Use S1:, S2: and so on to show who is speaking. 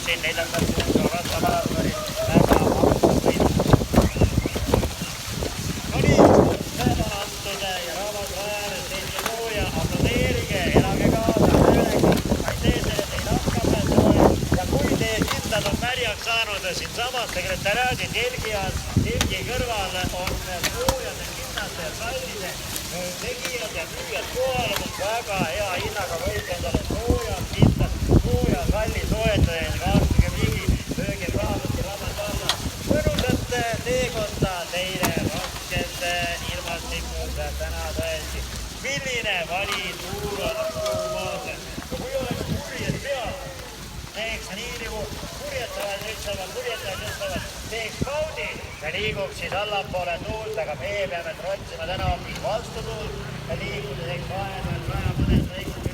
S1: siin 4. kuuga rattamaratoni väga mahutab võit. No nii, sõna antud ja rahvas väär, teise sooja, aplodeerige, elage kaasa, häälega, ma ei tee selle teil hakkame sooja. Ja kui teie kindlad on märjaks saanud, siinsamas sekretäriaadi telgi kõrval on soojade kinnad ja sallide tegijad ja müüjad kohal, väga hea hinnaga võib endale sooja, kindlad, sooja, salli soojendajad, kaartige ligi, lööge rahvasti rabad alla. Mõnusat teekonda teile rasked ilmastikud täna tõesti. Milline vali tuur on kuumaase? Ja kui oleks kurjed peal, teeks nii nagu kurjetavad ütlevad, teeks paudi ja liiguksid allapoole tuult, aga meie peame trotsima täna hoopis vastu tuult ja liikuda teeks vahepeal mõnes väikse